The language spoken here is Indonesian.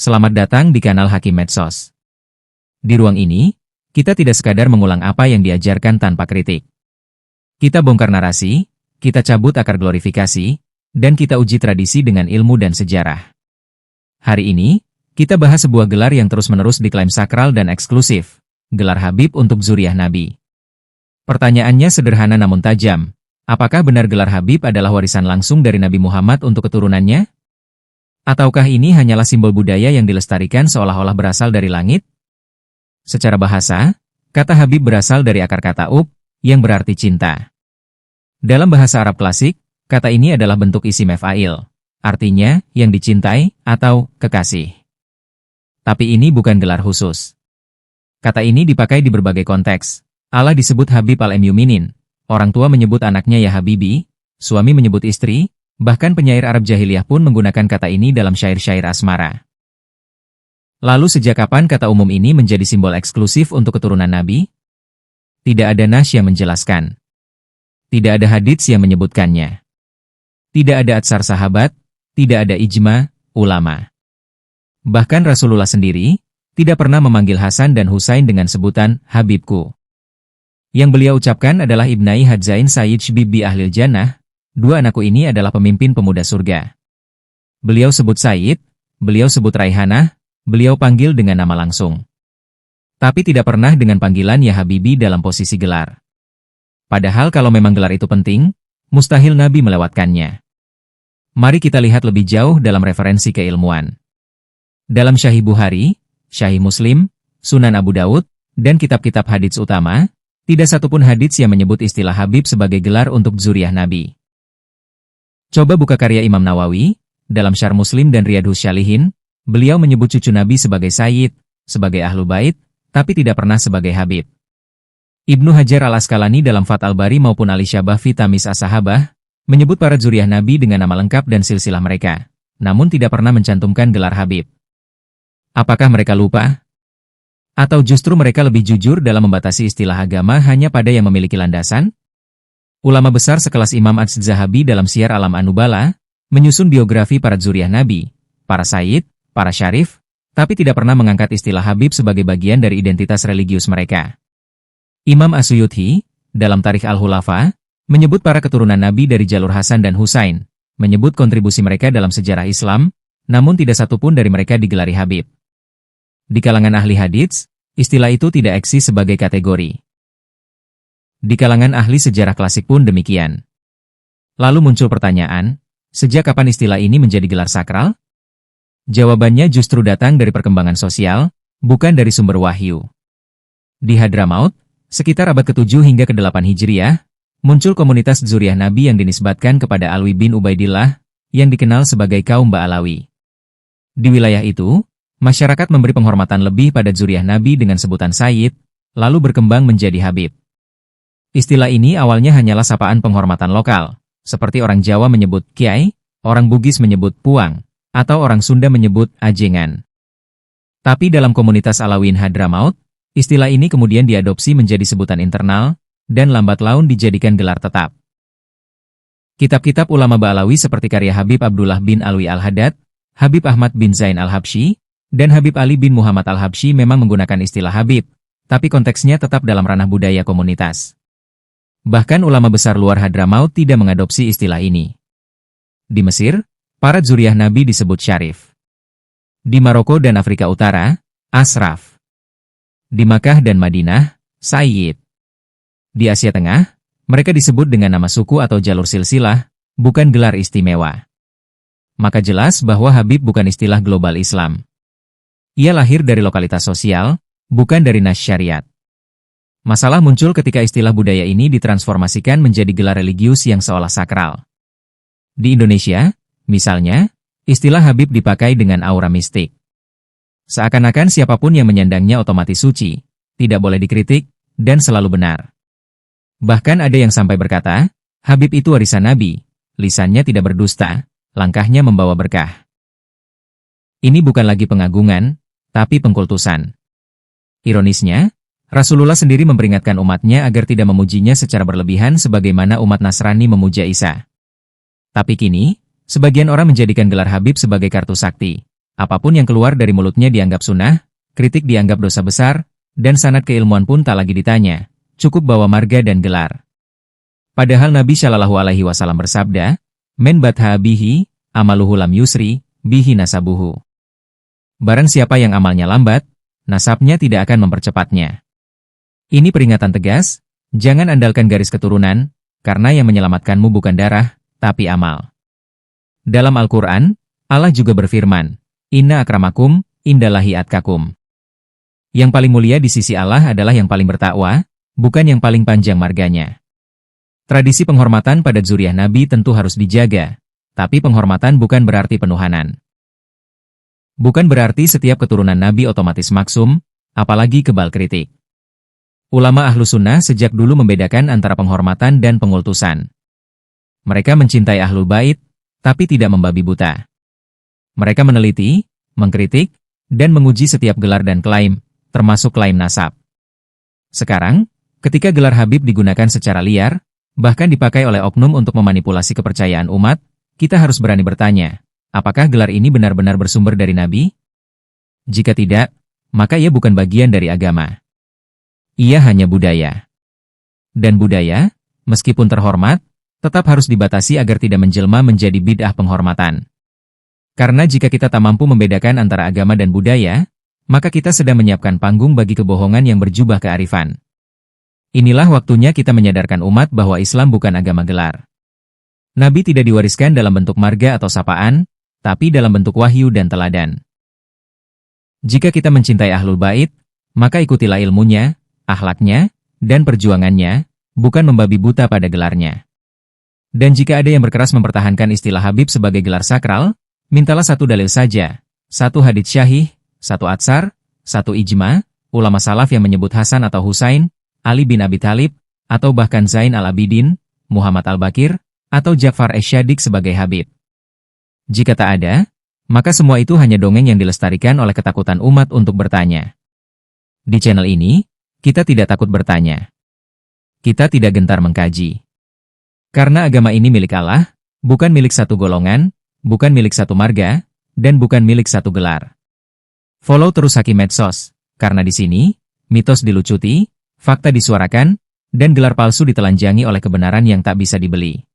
Selamat datang di kanal Hakim Medsos. Di ruang ini, kita tidak sekadar mengulang apa yang diajarkan tanpa kritik. Kita bongkar narasi, kita cabut akar glorifikasi, dan kita uji tradisi dengan ilmu dan sejarah. Hari ini, kita bahas sebuah gelar yang terus-menerus diklaim sakral dan eksklusif, gelar Habib untuk Zuriyah Nabi. Pertanyaannya sederhana namun tajam, apakah benar gelar Habib adalah warisan langsung dari Nabi Muhammad untuk keturunannya? Ataukah ini hanyalah simbol budaya yang dilestarikan seolah-olah berasal dari langit? Secara bahasa, kata Habib berasal dari akar kata ub, yang berarti cinta. Dalam bahasa Arab klasik, kata ini adalah bentuk isim maf'il, artinya yang dicintai atau kekasih. Tapi ini bukan gelar khusus. Kata ini dipakai di berbagai konteks. Allah disebut Habib al-Mu'minin, orang tua menyebut anaknya ya Habibi, suami menyebut istri, bahkan penyair Arab jahiliyah pun menggunakan kata ini dalam syair-syair asmara. Lalu sejak kapan kata umum ini menjadi simbol eksklusif untuk keturunan Nabi? Tidak ada nas yang menjelaskan. Tidak ada hadits yang menyebutkannya. Tidak ada atsar sahabat, tidak ada ijma, ulama. Bahkan Rasulullah sendiri, tidak pernah memanggil Hasan dan Husain dengan sebutan Habibku. Yang beliau ucapkan adalah Ibnai Hadzain Sayyid Bibi Ahlil Jannah, dua anakku ini adalah pemimpin pemuda surga. Beliau sebut Sayyid, beliau sebut Raihanah, beliau panggil dengan nama langsung. Tapi tidak pernah dengan panggilan ya Habibi dalam posisi gelar. Padahal kalau memang gelar itu penting, mustahil Nabi melewatkannya. Mari kita lihat lebih jauh dalam referensi keilmuan. Dalam Sahih Bukhari, Sahih Muslim, Sunan Abu Daud, dan kitab-kitab hadits utama, tidak satupun hadits yang menyebut istilah Habib sebagai gelar untuk zuriyah Nabi. Coba buka karya Imam Nawawi, dalam Syarh Muslim dan Riyadhus Shalihin, beliau menyebut cucu Nabi sebagai Sayyid, sebagai Ahlu Bait, tapi tidak pernah sebagai Habib. Ibnu Hajar al-Asqalani dalam Fath al-Bari maupun Al-Isyabah fi Tamyiz as-Sahabah, menyebut para zuriyah Nabi dengan nama lengkap dan silsilah mereka, namun tidak pernah mencantumkan gelar Habib. Apakah mereka lupa? Atau justru mereka lebih jujur dalam membatasi istilah agama hanya pada yang memiliki landasan? Ulama besar sekelas Imam Az-Zahabi dalam Syiar Alam An-Nubala, menyusun biografi para zuriyah Nabi, para Sayyid, para Syarif, tapi tidak pernah mengangkat istilah Habib sebagai bagian dari identitas religius mereka. Imam As-Suyuti, dalam Tarikh Al-Hulafa, menyebut para keturunan Nabi dari jalur Hasan dan Husain, menyebut kontribusi mereka dalam sejarah Islam, namun tidak satupun dari mereka digelari Habib. Di kalangan ahli hadits, istilah itu tidak eksis sebagai kategori. Di kalangan ahli sejarah klasik pun demikian. Lalu muncul pertanyaan, sejak kapan istilah ini menjadi gelar sakral? Jawabannya justru datang dari perkembangan sosial, bukan dari sumber wahyu. Di Hadramaut, sekitar abad ke-7 hingga ke-8 Hijriah, muncul komunitas zuriyah Nabi yang dinisbatkan kepada Alwi bin Ubaidillah, yang dikenal sebagai kaum Ba'alawi. Di wilayah itu, masyarakat memberi penghormatan lebih pada zuriyah Nabi dengan sebutan Sayyid, lalu berkembang menjadi Habib. Istilah ini awalnya hanyalah sapaan penghormatan lokal, seperti orang Jawa menyebut Kiai, orang Bugis menyebut Puang, atau orang Sunda menyebut Ajengan. Tapi dalam komunitas Alawiyyin Hadramaut, istilah ini kemudian diadopsi menjadi sebutan internal, dan lambat laun dijadikan gelar tetap. Kitab-kitab ulama Ba'alawi seperti karya Habib Abdullah bin Alwi al-Haddad, Habib Ahmad bin Zain al-Habsyi, dan Habib Ali bin Muhammad al-Habsyi memang menggunakan istilah Habib, tapi konteksnya tetap dalam ranah budaya komunitas. Bahkan ulama besar luar Hadramaut tidak mengadopsi istilah ini. Di Mesir, para zuriyah Nabi disebut Syarif. Di Maroko dan Afrika Utara, Ashraf. Di Makkah dan Madinah, Sayyid. Di Asia Tengah, mereka disebut dengan nama suku atau jalur silsilah, bukan gelar istimewa. Maka jelas bahwa Habib bukan istilah global Islam. Ia lahir dari lokalitas sosial, bukan dari nas syariat. Masalah muncul ketika istilah budaya ini ditransformasikan menjadi gelar religius yang seolah sakral. Di Indonesia, misalnya, istilah Habib dipakai dengan aura mistik. Seakan-akan siapapun yang menyandangnya otomatis suci, tidak boleh dikritik, dan selalu benar. Bahkan ada yang sampai berkata, Habib itu warisan Nabi, lisannya tidak berdusta, langkahnya membawa berkah. Ini bukan lagi pengagungan, tapi pengkultusan. Ironisnya, Rasulullah sendiri memperingatkan umatnya agar tidak memujinya secara berlebihan sebagaimana umat Nasrani memuja Isa. Tapi kini, sebagian orang menjadikan gelar Habib sebagai kartu sakti, Apapun yang keluar dari mulutnya dianggap sunnah, kritik dianggap dosa besar, dan sanad keilmuan pun tak lagi ditanya, cukup bawa marga dan gelar. Padahal Nabi Shallallahu Alaihi Wasallam bersabda, "Men batha bihi, amaluhu lam yusri, bihi nasabuhu." Barang siapa yang amalnya lambat, nasabnya tidak akan mempercepatnya. Ini peringatan tegas, jangan andalkan garis keturunan, karena yang menyelamatkanmu bukan darah, tapi amal. Dalam Al-Quran, Allah juga berfirman, "Inna akramakum, indallahi atqakum." Yang paling mulia di sisi Allah adalah yang paling bertakwa, bukan yang paling panjang marganya. Tradisi penghormatan pada zuriat Nabi tentu harus dijaga, tapi penghormatan bukan berarti penuhanan. Bukan berarti setiap keturunan Nabi otomatis maksum, apalagi kebal kritik. Ulama ahlu sunnah sejak dulu membedakan antara penghormatan dan pengultusan. Mereka mencintai ahlul bait, tapi tidak membabi buta. Mereka meneliti, mengkritik, dan menguji setiap gelar dan klaim, termasuk klaim nasab. Sekarang, ketika gelar Habib digunakan secara liar, bahkan dipakai oleh oknum untuk memanipulasi kepercayaan umat, kita harus berani bertanya, apakah gelar ini benar-benar bersumber dari Nabi? Jika tidak, maka ia bukan bagian dari agama. Ia hanya budaya. Dan budaya, meskipun terhormat, tetap harus dibatasi agar tidak menjelma menjadi bid'ah penghormatan. Karena jika kita tak mampu membedakan antara agama dan budaya, maka kita sedang menyiapkan panggung bagi kebohongan yang berjubah kearifan. Inilah waktunya kita menyadarkan umat bahwa Islam bukan agama gelar. Nabi tidak diwariskan dalam bentuk marga atau sapaan, tapi dalam bentuk wahyu dan teladan. Jika kita mencintai ahlul bait, maka ikutilah ilmunya, akhlaknya, dan perjuangannya, bukan membabi buta pada gelarnya. Dan jika ada yang berkeras mempertahankan istilah Habib sebagai gelar sakral, mintalah satu dalil saja, satu hadits syahih, satu atsar, satu ijma, ulama salaf yang menyebut Hasan atau Husain, Ali bin Abi Thalib, atau bahkan Zain al-Abidin, Muhammad al-Bakir, atau Ja'far es-Syadiq sebagai Habib. Jika tak ada, maka semua itu hanya dongeng yang dilestarikan oleh ketakutan umat untuk bertanya. Di channel ini, kita tidak takut bertanya. Kita tidak gentar mengkaji. Karena agama ini milik Allah, bukan milik satu golongan, bukan milik satu marga, dan bukan milik satu gelar. Follow terus Hakim Medsos, karena di sini, mitos dilucuti, fakta disuarakan, dan gelar palsu ditelanjangi oleh kebenaran yang tak bisa dibeli.